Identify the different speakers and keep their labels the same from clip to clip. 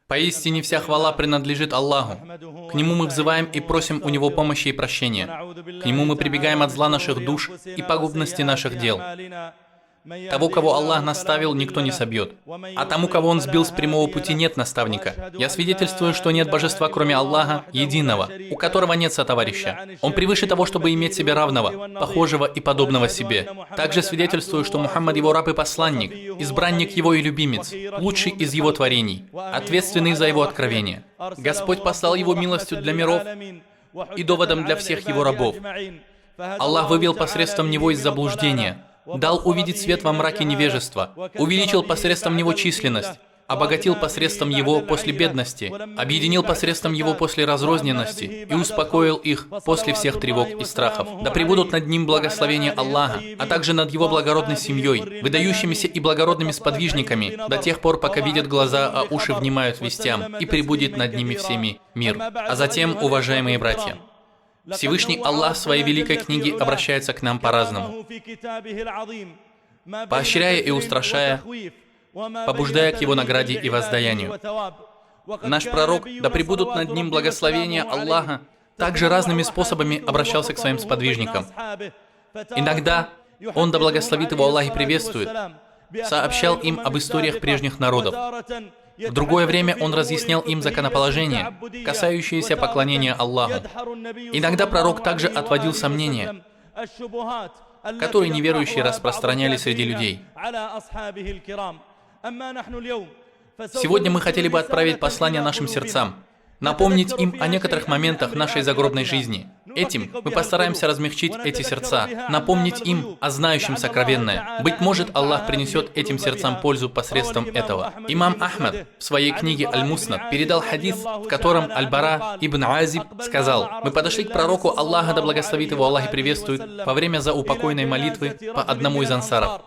Speaker 1: Поистине вся хвала принадлежит Аллаху. К Нему мы взываем и просим у Него помощи и прощения. К Нему мы прибегаем от зла наших душ и пагубности наших дел. Того, кого Аллах наставил, никто не собьет. А тому, кого Он сбил с прямого пути, нет наставника. Я свидетельствую, что нет божества, кроме Аллаха, единого, у которого нет сотоварища. Он превыше того, чтобы иметь себе равного, похожего и подобного себе. Также свидетельствую, что Мухаммад Его раб и посланник, избранник Его и любимец, лучший из Его творений, ответственный за Его откровение. Господь послал Его милостью для миров и доводом для всех Его рабов. Аллах вывел посредством Него из заблуждения, дал увидеть свет во мраке невежества, увеличил посредством Него численность, обогатил посредством Его после бедности, объединил посредством Его после разрозненности и успокоил их после всех тревог и страхов. Да пребудут над ним благословения Аллаха, а также над его благородной семьей, выдающимися и благородными сподвижниками, до тех пор, пока видят глаза, а уши внимают вестям, и пребудет над ними всеми мир. А затем, уважаемые братья, Всевышний Аллах в своей великой книге обращается к нам по-разному, поощряя и устрашая, побуждая к Его награде и воздаянию. Наш пророк, да пребудут над ним благословения Аллаха, также разными способами обращался к своим сподвижникам. Иногда он, да благословит его Аллах и приветствует, сообщал им об историях прежних народов. В другое время он разъяснял им законоположения, касающиеся поклонения Аллаху. Иногда пророк также отводил сомнения, которые неверующие распространяли среди людей. Сегодня мы хотели бы отправить послание нашим сердцам, напомнить им о некоторых моментах нашей загробной жизни. Этим мы постараемся размягчить эти сердца, напомнить им о знающем сокровенное. Быть может, Аллах принесет этим сердцам пользу посредством этого. Имам Ахмад в своей книге Аль-Муснад передал хадис, в котором Аль-Бара ибн Азиб сказал: «Мы подошли к пророку Аллаха, да благословит его Аллах и приветствует, во время заупокойной молитвы по одному из ансаров.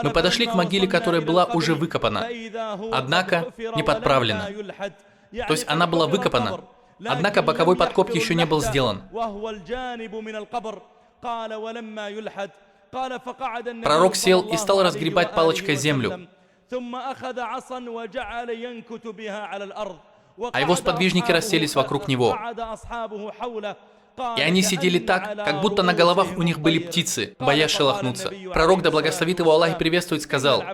Speaker 1: Мы подошли к могиле, которая была уже выкопана, однако не подправлена». То есть она была выкопана, однако боковой подкоп еще не был сделан. Пророк сел и стал разгребать палочкой землю, а его сподвижники расселись вокруг него. И они сидели так, как будто на головах у них были птицы, боясь шелохнуться. Пророк, да благословит его Аллах и приветствует, сказал: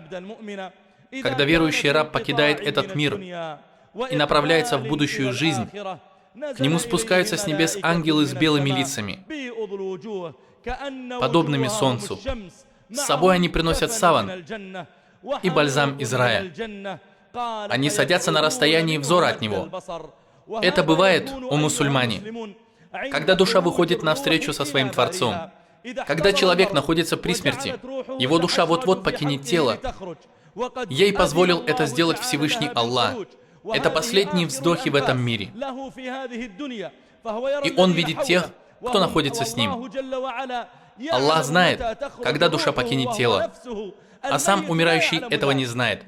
Speaker 1: «Когда верующий раб покидает этот мир и направляется в будущую жизнь, к нему спускаются с небес ангелы с белыми лицами, подобными солнцу. С собой они приносят саван и бальзам из рая. Они садятся на расстоянии взора от него. Это бывает у мусульмане, когда душа выходит навстречу со своим Творцом. Когда человек находится при смерти, его душа вот-вот покинет тело. Ей позволил это сделать Всевышний Аллах. Это последние вздохи в этом мире. И Он видит тех, кто находится с Ним. Аллах знает, когда душа покинет тело, а сам умирающий этого не знает.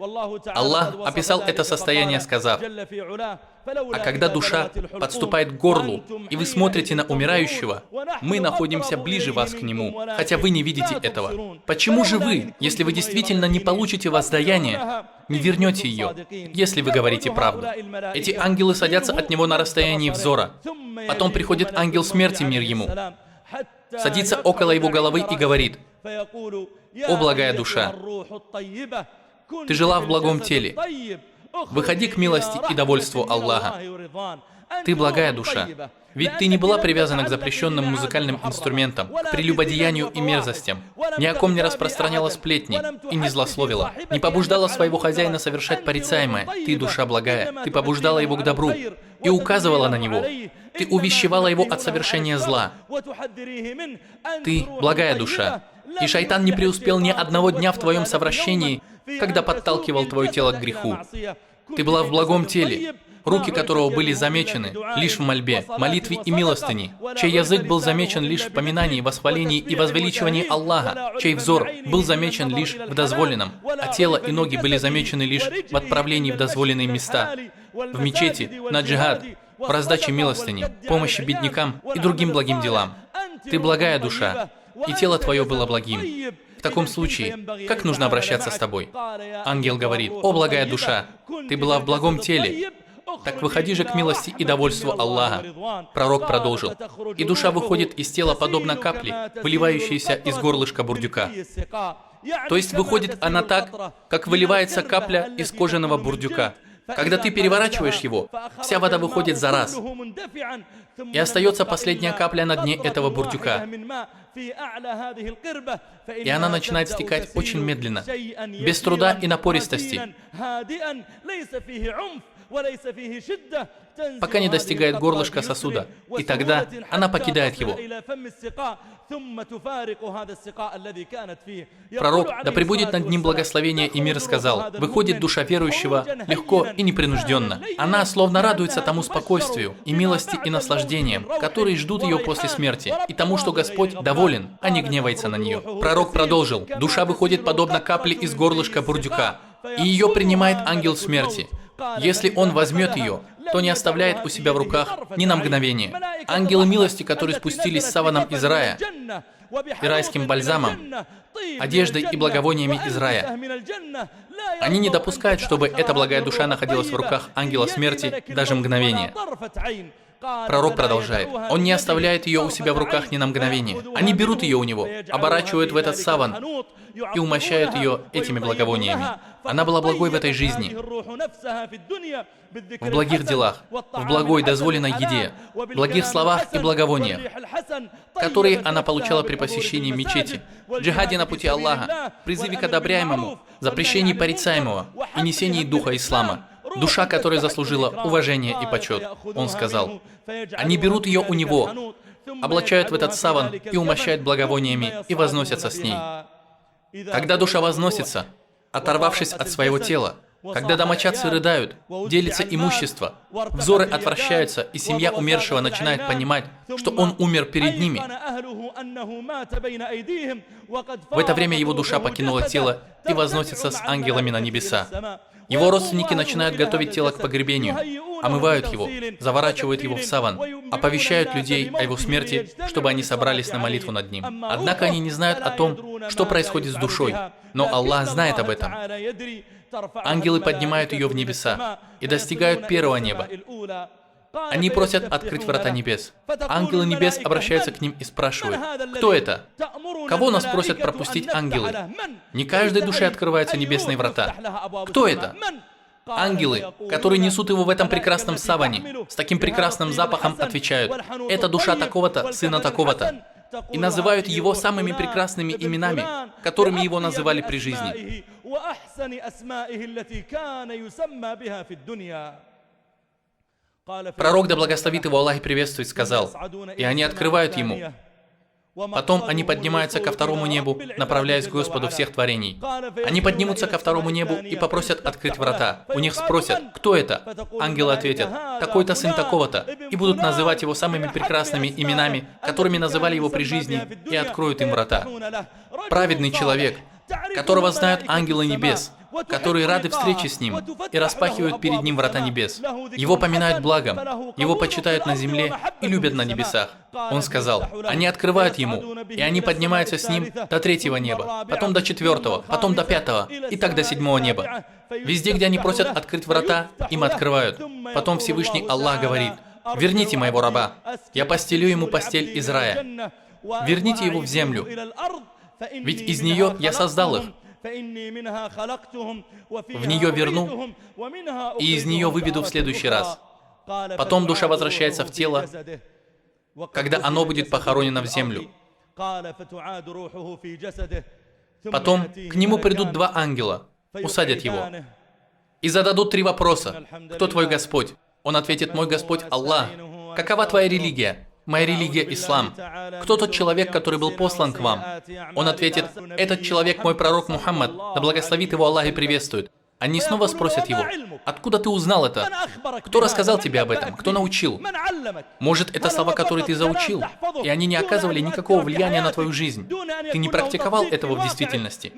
Speaker 1: Аллах описал это состояние, сказав: «А когда душа подступает к горлу, и вы смотрите на умирающего, мы находимся ближе вас к нему, хотя вы не видите этого. Почему же вы, если вы действительно не получите воздаяние, не вернете ее, если вы говорите правду? Эти ангелы садятся от него на расстоянии взора. Потом приходит ангел смерти, мир ему, садится около его головы и говорит: «О, благая душа, ты жила в благом теле. Выходи к милости и довольству Аллаха. Ты благая душа. Ведь ты не была привязана к запрещенным музыкальным инструментам, к прелюбодеянию и мерзостям, ни о ком не распространяла сплетни и не злословила, не побуждала своего хозяина совершать порицаемое. Ты, душа благая, ты побуждала его к добру и указывала на него. Ты увещевала его от совершения зла. Ты, благая душа, и шайтан не преуспел ни одного дня в твоем совращении, когда подталкивал твое тело к греху. Ты была в благом теле, руки которого были замечены лишь в мольбе, молитве и милостыне, чей язык был замечен лишь в поминании, восхвалении и возвеличивании Аллаха, чей взор был замечен лишь в дозволенном, а тело и ноги были замечены лишь в отправлении в дозволенные места, в мечети, на джихад, в раздаче милостыни, помощи беднякам и другим благим делам. Ты благая душа, и тело твое было благим. В таком случае, как нужно обращаться с тобой? Ангел говорит: «О, благая душа, ты была в благом теле, Так выходи же к милости и довольству Аллаха. Пророк продолжил. И душа выходит из тела подобно капле, выливающейся из горлышка бурдюка. То есть выходит она так, как выливается капля из кожаного бурдюка. Когда ты переворачиваешь его, вся вода выходит за раз. И остается последняя капля на дне этого бурдюка. И она начинает стекать очень медленно, без труда и напористости, пока не достигает горлышка сосуда, и тогда она покидает его. Пророк, да пребудет над ним благословение и мир, сказал: «Выходит душа верующего легко и непринужденно. Она словно радуется тому спокойствию и милости и наслаждениям, которые ждут ее после смерти, и тому, что Господь доволен, а не гневается на нее». Пророк продолжил: «Душа выходит подобно капле из горлышка бурдюка, и ее принимает ангел смерти. Если он возьмет ее, то не оставляет у себя в руках ни на мгновение. Ангелы милости, которые спустились с саваном из рая, и райским бальзамом, одеждой и благовониями из рая, они не допускают, чтобы эта благая душа находилась в руках ангела смерти даже мгновение». Пророк продолжает: «Он не оставляет ее у себя в руках ни на мгновение. Они берут ее у него, оборачивают в этот саван и умощают ее этими благовониями. Она была благой в этой жизни, в благих делах, в благой дозволенной еде, благих словах и благовониях, которые она получала при посещении мечети, джихаде на пути Аллаха, призыве к одобряемому, запрещении порицаемого и несении духа ислама. Душа, которая заслужила уважение и почет». Он сказал: «Они берут ее у него, облачают в этот саван и умощают благовониями и возносятся с ней. Когда душа возносится, оторвавшись от своего тела, когда домочадцы рыдают, делится имущество, взоры отвращаются, и семья умершего начинает понимать, что он умер перед ними, в это время его душа покинула тело и возносится с ангелами на небеса. Его родственники начинают готовить тело к погребению, омывают его, заворачивают его в саван, оповещают людей о его смерти, чтобы они собрались на молитву над ним. Однако они не знают о том, что происходит с душой, но Аллах знает об этом. Ангелы поднимают ее в небеса и достигают первого неба. Они просят открыть врата небес. Ангелы небес обращаются к ним и спрашивают: «Кто это? Кого нас просят пропустить ангелы?» Не каждой душе открываются небесные врата. Кто это? Ангелы, которые несут его в этом прекрасном саване, с таким прекрасным запахом, отвечают: «Это душа такого-то, сына такого-то», и называют его самыми прекрасными именами, которыми его называли при жизни. Пророк, да благословит его Аллах и приветствует, сказал: «И они открывают ему. Потом они поднимаются ко второму небу, направляясь к Господу всех творений. Они поднимутся ко второму небу и попросят открыть врата. У них спросят: кто это? Ангелы ответят: такой-то сын такого-то, и будут называть его самыми прекрасными именами, которыми называли его при жизни, и откроют им врата. Праведный человек, которого знают ангелы небес, которые рады встрече с ним и распахивают перед ним врата небес. Его поминают благом, его почитают на земле и любят на небесах». Он сказал: «Они открывают ему, и они поднимаются с ним до третьего неба, потом до четвертого, потом до пятого, и так до седьмого неба. Везде, где они просят открыть врата, им открывают. Потом Всевышний Аллах говорит: верните моего раба, я постелю ему постель из рая. Верните его в землю, ведь из нее я создал их. В нее верну, и из нее выведу в следующий раз. Потом душа возвращается в тело, когда оно будет похоронено в землю. Потом к нему придут два ангела, усадят его и зададут 3 вопроса. «Кто твой Господь?» Он ответит: «Мой Господь Аллах». «Какова твоя религия?» «Моя религия – ислам». «Кто тот человек, который был послан к вам?» Он ответит: «Этот человек мой пророк Мухаммад, да благословит его Аллах и приветствует». Они снова спросят его: «Откуда ты узнал это? Кто рассказал тебе об этом? Кто научил? Может, это слова, которые ты заучил, и они не оказывали никакого влияния на твою жизнь? Ты не практиковал этого в действительности?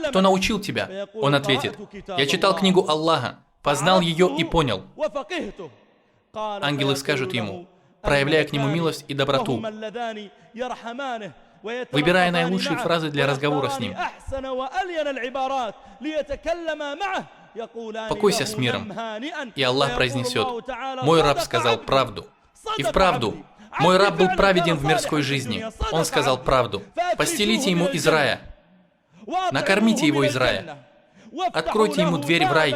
Speaker 1: Кто научил тебя?» Он ответит: «Я читал книгу Аллаха, познал ее и понял». Ангелы скажут ему, проявляя к нему милость и доброту, выбирая наилучшие фразы для разговора с ним: покойся с миром. И Аллах произнесет: мой раб сказал правду. И вправду, мой раб был праведен в мирской жизни. Он сказал правду. Постелите ему из рая. Накормите его из рая. Откройте ему дверь в рай,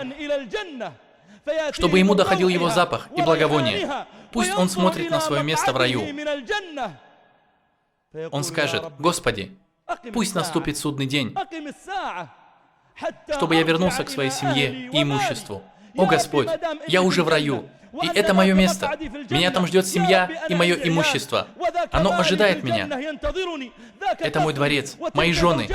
Speaker 1: чтобы ему доходил его запах и благовоние. Пусть он смотрит на свое место в раю. Он скажет: Господи, пусть наступит судный день, чтобы я вернулся к своей семье и имуществу. О Господь, я уже в раю, и это мое место. Меня там ждет семья и мое имущество. Оно ожидает меня. Это мой дворец, мои жены.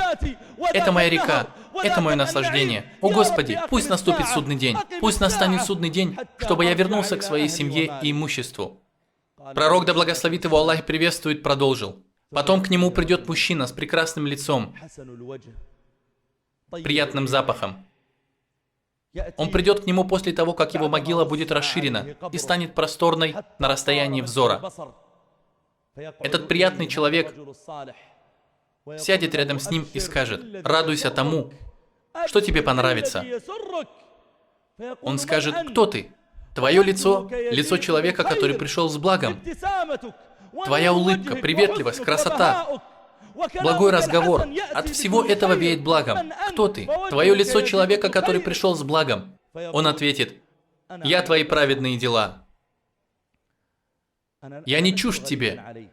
Speaker 1: Это моя река. Это мое наслаждение. О Господи, пусть наступит судный день. Пусть настанет судный день, чтобы я вернулся к своей семье и имуществу. Пророк, да благословит его Аллах и приветствует, продолжил. Потом к нему придет мужчина с прекрасным лицом, приятным запахом. Он придет к нему после того, как его могила будет расширена и станет просторной на расстоянии взора. Этот приятный человек сядет рядом с ним и скажет: радуйся тому, что тебе понравится. Он скажет: кто ты? Твое лицо, лицо человека, который пришел с благом. Твоя улыбка, приветливость, красота, благой разговор. От всего этого веет благом. Кто ты? Твое лицо человека, который пришел с благом. Он ответит: я твои праведные дела. Я не чужд тебе.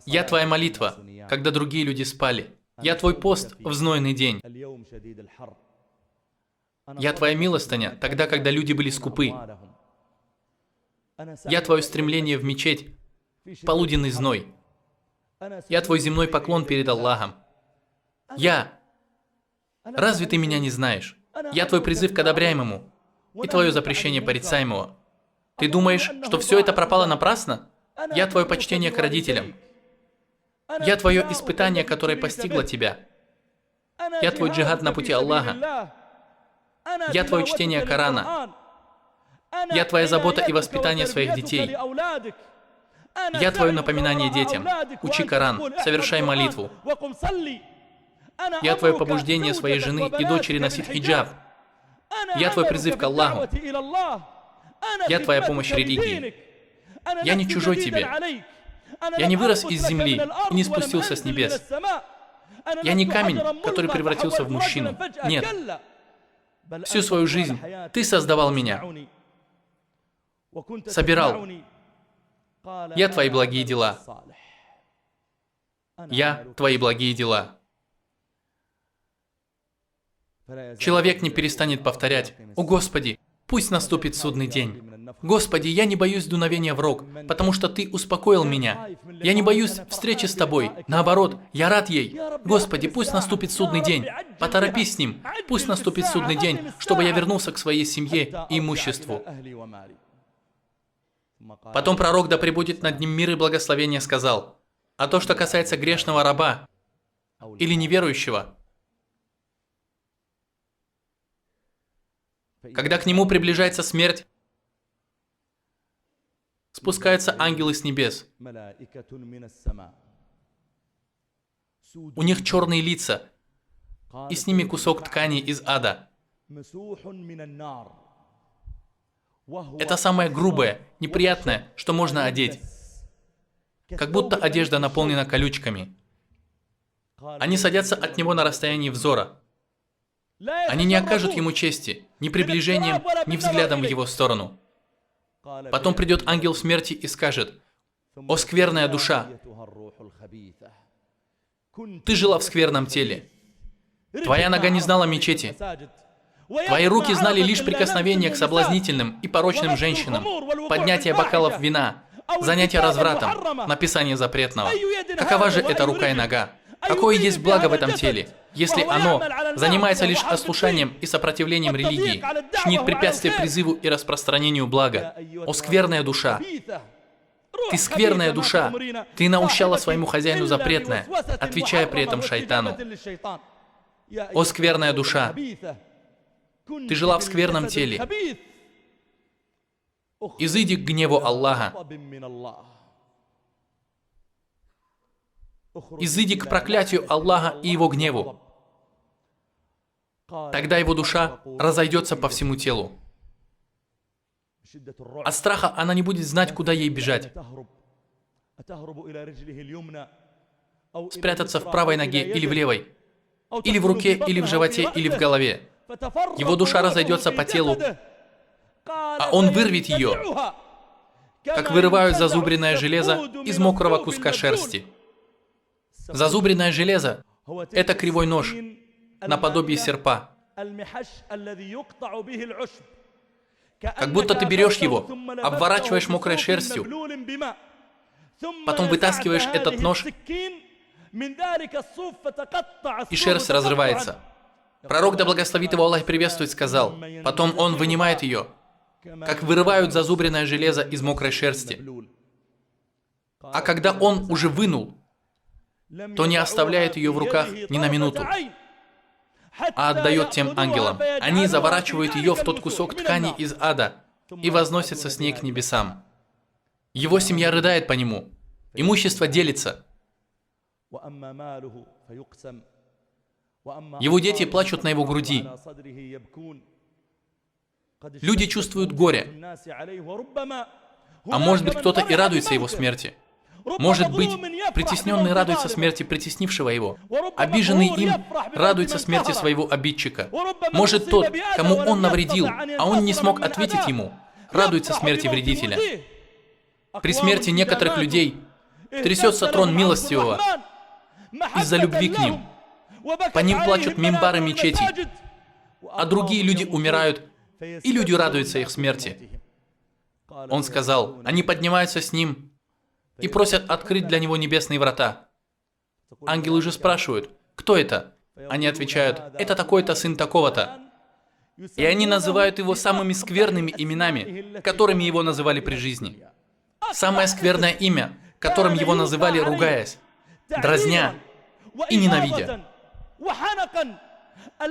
Speaker 1: Я твоя молитва, когда другие люди спали. Я твой пост в знойный день. Я твоя милостыня, тогда, когда люди были скупы. Я твое стремление в мечеть, полуденный зной. Я твой земной поклон перед Аллахом. Разве ты меня не знаешь? Я твой призыв к одобряемому и твое запрещение порицаемого. Ты думаешь, что все это пропало напрасно? Я твое почтение к родителям. Я твое испытание, которое постигло тебя. Я твой джихад на пути Аллаха. Я твое чтение Корана. Я твоя забота и воспитание своих детей. Я твое напоминание детям. Учи Коран, совершай молитву. Я твое побуждение своей жены и дочери носить хиджаб. Я твой призыв к Аллаху. Я твоя помощь религии. Я не чужой тебе. Я не вырос из земли и не спустился с небес. Я не камень, который превратился в мужчину. Нет. Всю свою жизнь ты создавал меня. Собирал. Я твои благие дела. Я твои благие дела. Человек не перестанет повторять: «О Господи, пусть наступит судный день. Господи, я не боюсь дуновения в рог, потому что Ты успокоил меня. Я не боюсь встречи с Тобой. Наоборот, я рад ей. Господи, пусть наступит судный день. Поторопись с ним. Пусть наступит судный день, чтобы я вернулся к своей семье и имуществу». Потом пророк, да пребудет над ним мир и благословение, сказал: «А то, что касается грешного раба или неверующего, когда к нему приближается смерть, спускаются ангелы с небес. У них черные лица, и с ними кусок ткани из ада. Это самое грубое, неприятное, что можно одеть. Как будто одежда наполнена колючками. Они садятся от него на расстоянии взора. Они не окажут ему чести, ни приближением, ни взглядом в его сторону. Потом придет ангел смерти и скажет: «О скверная душа! Ты жила в скверном теле. Твоя нога не знала мечети. Твои руки знали лишь прикосновение к соблазнительным и порочным женщинам, поднятие бокалов вина, занятие развратом, написание запретного. Какова же эта рука и нога? Какое есть благо в этом теле, если оно занимается лишь ослушанием и сопротивлением религии, чинит препятствие призыву и распространению блага? О скверная душа! Ты скверная душа! Ты наущала своему хозяину запретное, отвечая при этом шайтану. О скверная душа! Ты жила в скверном теле. Изыди к гневу Аллаха. Изыди к проклятию Аллаха и Его гневу. Тогда его душа разойдется по всему телу. От страха она не будет знать, куда ей бежать. Спрятаться в правой ноге или в левой, или в руке, или в животе, или в голове. Его душа разойдется по телу, а он вырвет ее, как вырывают зазубренное железо из мокрого куска шерсти. Зазубренное железо – это кривой нож, наподобие серпа. Как будто ты берешь его, обворачиваешь мокрой шерстью, потом вытаскиваешь этот нож, и шерсть разрывается. Пророк, да благословит его Аллах и приветствует, сказал, потом он вынимает ее, как вырывают зазубренное железо из мокрой шерсти. А когда он уже вынул, то не оставляет ее в руках ни на минуту, а отдает тем ангелам. Они заворачивают ее в тот кусок ткани из ада и возносятся с ней к небесам. Его семья рыдает по нему, имущество делится. Его дети плачут на его груди. Люди чувствуют горе. А может быть, кто-то и радуется его смерти. Может быть, притесненный радуется смерти притеснившего его. Обиженный им радуется смерти своего обидчика. Может, тот, кому он навредил, а он не смог ответить ему, радуется смерти вредителя. При смерти некоторых людей трясется трон милостивого из-за любви к ним. По ним плачут мимбары мечетей, а другие люди умирают, и люди радуются их смерти. Он сказал, они поднимаются с ним и просят открыть для него небесные врата. Ангелы же спрашивают, кто это? Они отвечают, это такой-то сын такого-то. И они называют его самыми скверными именами, которыми его называли при жизни. Самое скверное имя, которым его называли, ругаясь, дразня и ненавидя.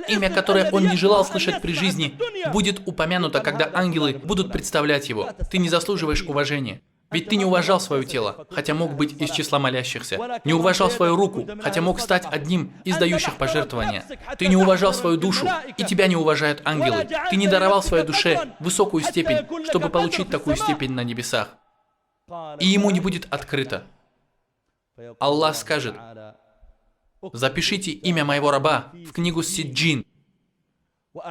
Speaker 1: Имя, которое он не желал слышать при жизни, будет упомянуто, когда ангелы будут представлять его. Ты не заслуживаешь уважения. Ведь ты не уважал свое тело, хотя мог быть из числа молящихся. Не уважал свою руку, хотя мог стать одним из дающих пожертвования. Ты не уважал свою душу, и тебя не уважают ангелы. Ты не даровал своей душе высокую степень, чтобы получить такую степень на небесах. И ему не будет открыто. Аллах скажет, запишите имя моего раба в книгу Сиджин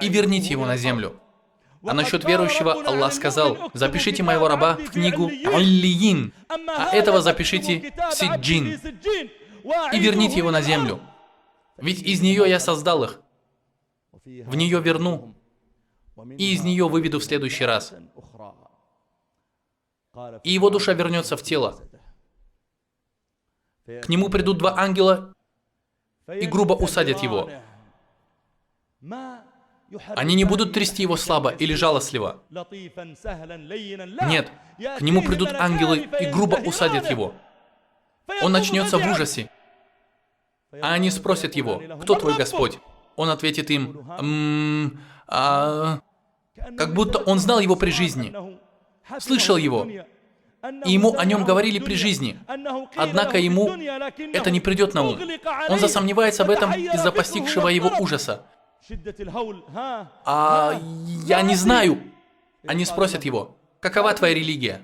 Speaker 1: и верните его на землю. А насчет верующего Аллах сказал, запишите моего раба в книгу Аллиин, а этого запишите в Сиджин и верните его на землю. Ведь из нее я создал их, в нее верну и из нее выведу в следующий раз. И его душа вернется в тело. К нему придут два ангела и грубо усадят его. Они не будут трясти его слабо или жалостливо. Нет, к нему придут ангелы и грубо усадят его. Он начнется в ужасе. А они спросят его, кто твой Господь? Он ответит им, как будто он знал его при жизни, слышал его, и ему о нем говорили при жизни. Однако ему это не придет на ум. Он засомневается в этом из-за постигшего его ужаса. Я не знаю. Они спросят его, какова твоя религия?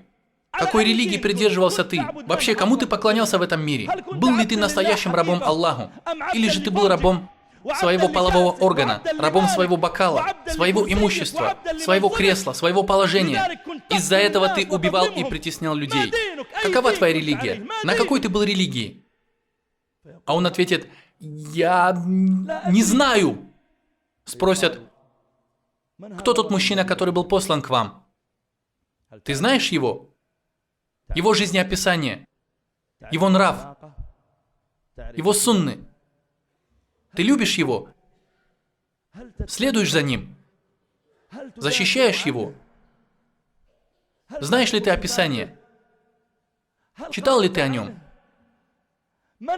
Speaker 1: Какой религии придерживался ты? Вообще, кому ты поклонялся в этом мире? Был ли ты настоящим рабом Аллаху? Или же ты был рабом своего полового органа, рабом своего бокала, своего имущества, своего кресла, своего положения? Из-за этого ты убивал и притеснял людей. Какова твоя религия? На какой ты был религии? А он ответит, я не знаю. Спросят, кто тот мужчина, который был послан к вам? Ты знаешь его? Его жизнеописание, его нрав, его сунны. Ты любишь его? Следуешь за ним? Защищаешь его? Знаешь ли ты описание? Читал ли ты о нем?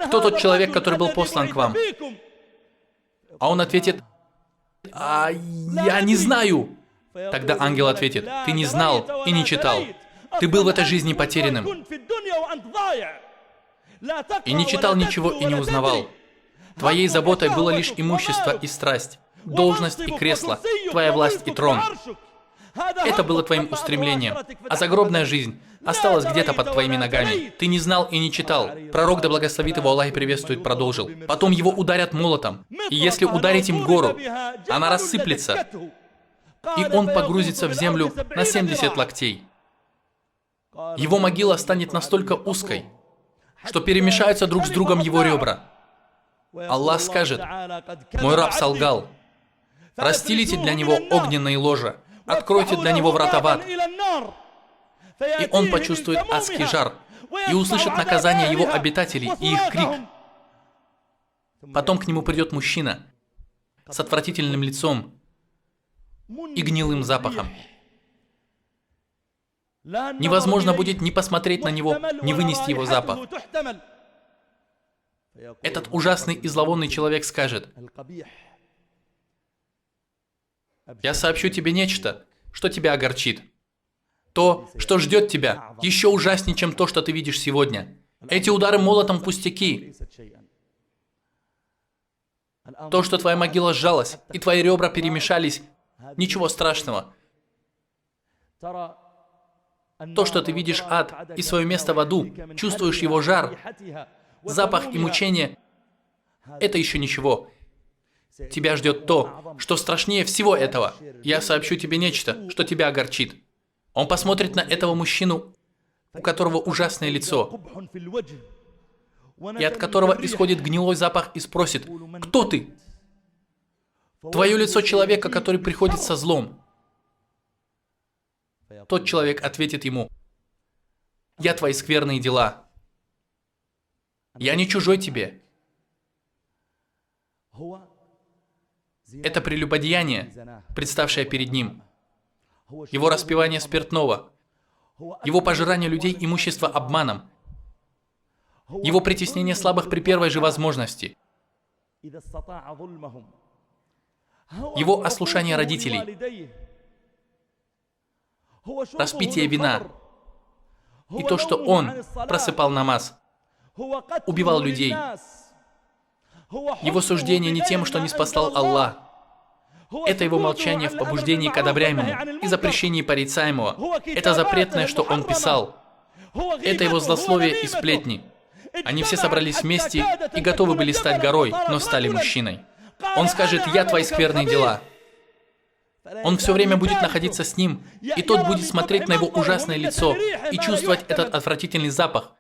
Speaker 1: Кто тот человек, который был послан к вам? А он ответит, я не знаю. Тогда ангел ответит, ты не знал и не читал. Ты был в этой жизни потерянным. И не читал ничего и не узнавал. Твоей заботой было лишь имущество и страсть. должность и кресло, твоя власть и трон. Это было твоим устремлением, а загробная жизнь осталась где-то под твоими ногами. Ты не знал и не читал. Пророк, да благословит его Аллах и приветствует, продолжил. Потом его ударят молотом, и если ударить им гору, она рассыплется, и он погрузится в землю на 70 локтей. Его могила станет настолько узкой, что перемешаются друг с другом его ребра. Аллах скажет: «Мой раб солгал. Расстелите для него огненные ложа, откройте для него врата в ад». И он почувствует адский жар и услышит наказание его обитателей и их крик. Потом к нему придет мужчина с отвратительным лицом и гнилым запахом. Невозможно будет ни посмотреть на него, ни вынести его запах. Этот ужасный и зловонный человек скажет: «Я сообщу тебе нечто, что тебя огорчит. То, что ждет тебя, еще ужаснее, чем то, что ты видишь сегодня. Эти удары молотом пустяки. То, что твоя могила сжалась, и твои ребра перемешались, ничего страшного. То, что ты видишь ад и свое место в аду, чувствуешь его жар, запах и мучение, это еще ничего. Тебя ждет то, что страшнее всего этого. Я сообщу тебе нечто, что тебя огорчит». Он посмотрит на этого мужчину, у которого ужасное лицо, и от которого исходит гнилой запах, и спросит: «Кто ты?» «Твое лицо человека, который приходит со злом». Тот человек ответит ему: «Я твои скверные дела. Я не чужой тебе». Это прелюбодеяние, представшее перед ним. Его распивание спиртного, его пожирание людей имущества обманом, его притеснение слабых при первой же возможности, его ослушание родителей, распитие вина и то, что он просыпал намаз, убивал людей. Его суждение не тем, что не спасал Аллах. Это его молчание в побуждении к одобряемому и запрещении порицаемого. Это запретное, что он писал. Это его злословие и сплетни. Они все собрались вместе и готовы были стать горой, но стали мужчиной. Он скажет: «Я твои скверные дела». Он все время будет находиться с ним, и тот будет смотреть на его ужасное лицо и чувствовать этот отвратительный запах,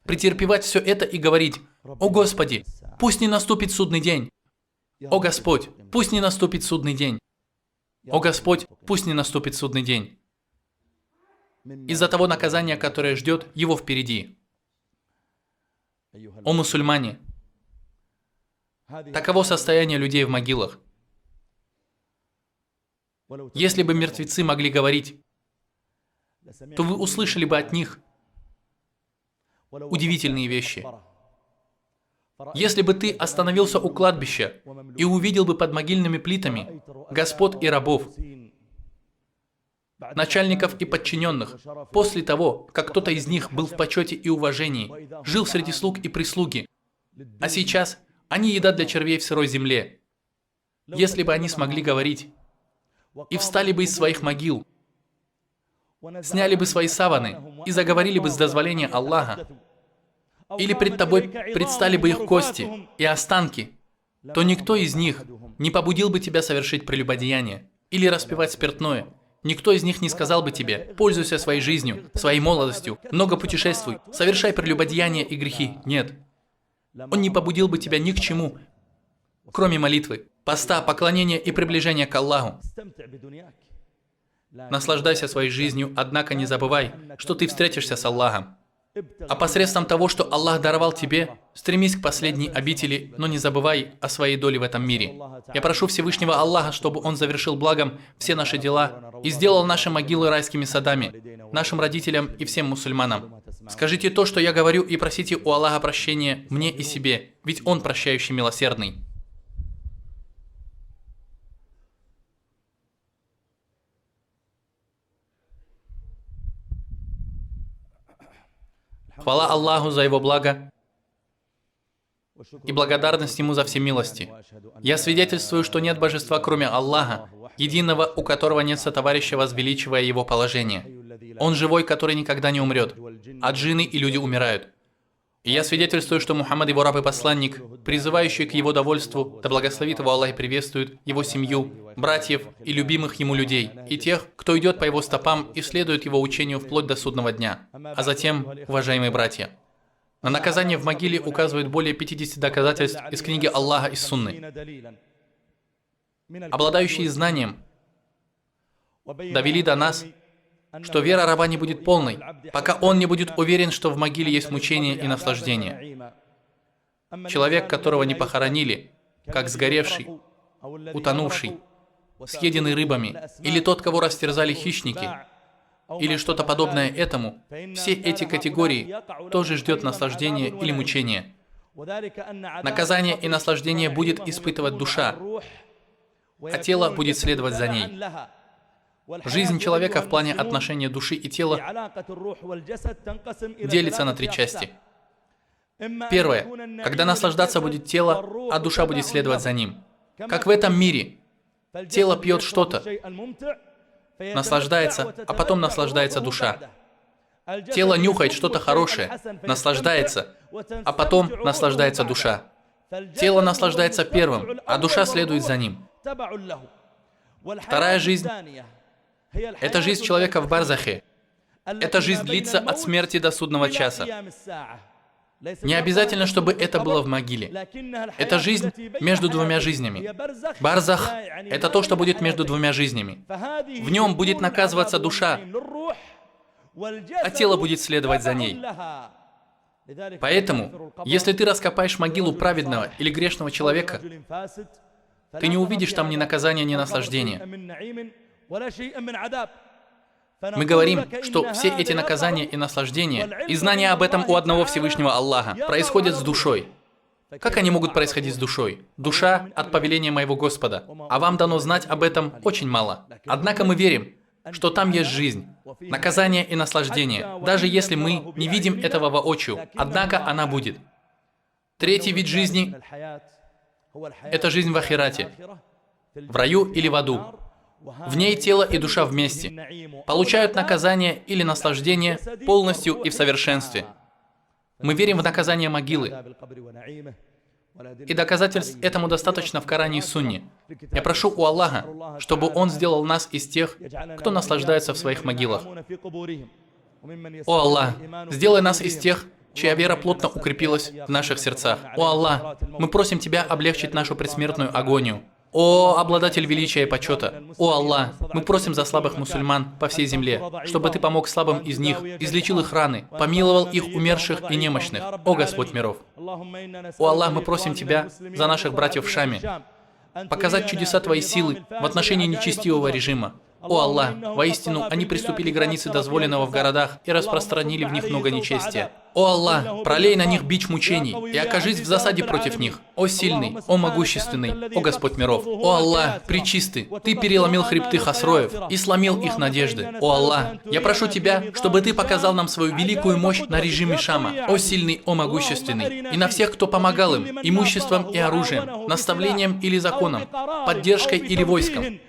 Speaker 1: претерпевать все это и говорить: «О Господи, пусть не наступит судный день! О Господь, пусть не наступит судный день! О Господь, пусть не наступит судный день!» Из-за того наказания, которое ждет его впереди. О мусульмане! Таково состояние людей в могилах. Если бы мертвецы могли говорить, то вы услышали бы от них удивительные вещи. Если бы ты остановился у кладбища и увидел бы под могильными плитами господ и рабов, начальников и подчиненных, после того, как кто-то из них был в почете и уважении, жил среди слуг и прислуги, а сейчас они еда для червей в сырой земле. Если бы они смогли говорить и встали бы из своих могил, сняли бы свои саваны и заговорили бы с дозволения Аллаха, или пред тобой предстали бы их кости и останки, то никто из них не побудил бы тебя совершить прелюбодеяние или распивать спиртное. Никто из них не сказал бы тебе: «Пользуйся своей жизнью, своей молодостью, много путешествуй, совершай прелюбодеяние и грехи». Нет. Он не побудил бы тебя ни к чему, кроме молитвы, поста, поклонения и приближения к Аллаху. Наслаждайся своей жизнью, однако не забывай, что ты встретишься с Аллахом. А посредством того, что Аллах даровал тебе, стремись к последней обители, но не забывай о своей доле в этом мире. Я прошу Всевышнего Аллаха, чтобы Он завершил благом все наши дела и сделал наши могилы райскими садами, нашим родителям и всем мусульманам. Скажите то, что я говорю, и просите у Аллаха прощения мне и себе, ведь Он прощающий милосердный. Хвала Аллаху за Его благо. и благодарность Ему за все милости. Я свидетельствую, что нет божества, кроме Аллаха, единого, у которого нет сотоварища, возвеличивая Его положение. Он живой, который никогда не умрет, а джинны и люди умирают. И я свидетельствую, что Мухаммад Его раб и посланник, призывающий к Его довольству, да благословит Его Аллах и приветствует Его семью, братьев и любимых Ему людей, и тех, кто идет по Его стопам и следует Его учению вплоть до судного дня. А затем, уважаемые братья, на наказание в могиле указывают более 50 доказательств из книги Аллаха и Сунны. Обладающие знанием довели до нас, что вера раба не будет полной, пока он не будет уверен, что в могиле есть мучение и наслаждение. Человек, которого не похоронили, как сгоревший, утонувший, съеденный рыбами, или тот, кого растерзали хищники, или что-то подобное этому, все эти категории тоже ждет наслаждение или мучение. Наказание и наслаждение будет испытывать душа, а тело будет следовать за ней. Жизнь человека в плане отношения души и тела делится на 3 части. Первое. Когда наслаждаться будет тело, а душа будет следовать за ним. Как в этом мире. Тело пьет что-то, наслаждается, а потом наслаждается душа. Тело нюхает что-то хорошее, наслаждается, а потом наслаждается душа. Тело наслаждается первым, а душа следует за ним. Вторая жизнь – это жизнь человека в барзахе. Эта жизнь длится от смерти до судного часа. Не обязательно, чтобы это было в могиле. Это жизнь между 2 жизнями. Барзах – это то, что будет между 2 жизнями. В нем будет наказываться душа, а тело будет следовать за ней. Поэтому, если ты раскопаешь могилу праведного или грешного человека, ты не увидишь там ни наказания, ни наслаждения. Мы говорим, что все эти наказания и наслаждения, и знания об этом у одного Всевышнего Аллаха, происходят с душой. Как они могут происходить с душой? Душа от повеления моего Господа, а вам дано знать об этом очень мало. Однако мы верим, что там есть жизнь, наказание и наслаждение, даже если мы не видим этого воочию, однако она будет. Третий вид жизни – это жизнь в ахирате, в раю или в аду. В ней тело и душа вместе получают наказание или наслаждение полностью и в совершенстве. Мы верим в наказание могилы. И доказательств этому достаточно в Коране и Сунне. Я прошу у Аллаха, чтобы Он сделал нас из тех, кто наслаждается в своих могилах. О Аллах, сделай нас из тех, чья вера плотно укрепилась в наших сердцах. О Аллах, мы просим Тебя облегчить нашу предсмертную агонию. О, обладатель величия и почета! О Аллах, мы просим за слабых мусульман по всей земле, чтобы Ты помог слабым из них, излечил их раны, помиловал их умерших и немощных. О Господь миров! О Аллах, мы просим Тебя за наших братьев в Шаме, показать чудеса Твоей силы в отношении нечестивого режима. О Аллах, воистину, они приступили к границе дозволенного в городах и распространили в них много нечестия. О Аллах, пролей на них бич мучений и окажись в засаде против них. О сильный, о могущественный, о Господь миров. О Аллах, пречистый, Ты переломил хребты хасроев и сломил их надежды. О Аллах, я прошу Тебя, чтобы Ты показал нам свою великую мощь на режиме Шама. О сильный, о могущественный, и на всех, кто помогал им, имуществом и оружием, наставлением или законом, поддержкой или войском.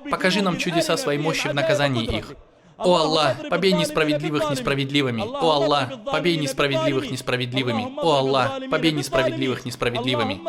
Speaker 1: Покажи нам чудеса своей мощи в наказании их. О Аллах, побей несправедливых несправедливыми. О Аллах, побей несправедливых несправедливыми. О Аллах, побей несправедливых несправедливыми.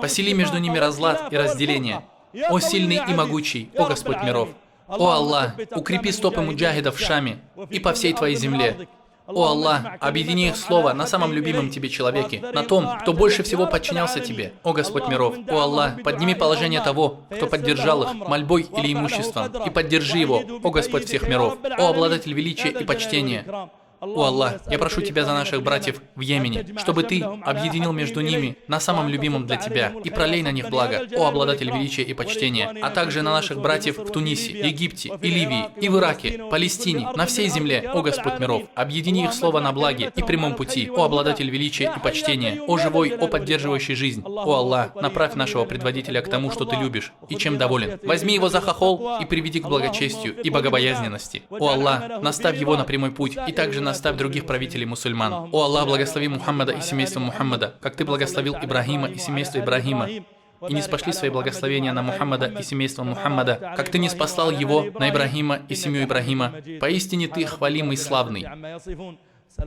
Speaker 1: Посели между ними разлад и разделение. О сильный и могучий, о Господь миров. О Аллах, укрепи стопы муджахидов в Шаме и по всей Твоей земле. О Аллах, объедини их слово на самом любимом Тебе человеке, на том, кто больше всего подчинялся Тебе. О Господь миров, о Аллах, подними положение того, кто поддержал их мольбой или имуществом, и поддержи его, о Господь всех миров, о обладатель величия и почтения. О Аллах, я прошу Тебя за наших братьев в Йемене, чтобы Ты объединил между ними на самом любимом для Тебя и пролей на них благо, о обладатель величия и почтения, а также на наших братьев в Тунисе, Египте, и Ливии, и в Ираке, Палестине, на всей земле, о Господь миров, объедини их слово на благе и прямом пути, о обладатель величия и почтения, о живой, о поддерживающий жизнь. О Аллах, направь нашего предводителя к тому, что Ты любишь и чем доволен. Возьми его за хохол и приведи к благочестию и богобоязненности. О Аллах, наставь его на прямой путь и также наставь оставь других правителей мусульман. О Аллах, благослови Мухаммада и семейство Мухаммада, как Ты благословил Ибрахима и семейство Ибрахима, и не спошли свои благословения на Мухаммада и семейство Мухаммада, как Ты не спаслал его на Ибрахима и семью Ибрахима. Поистине Ты хвалимый и славный.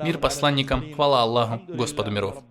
Speaker 1: Мир посланникам, хвала Аллаху, Господу миров.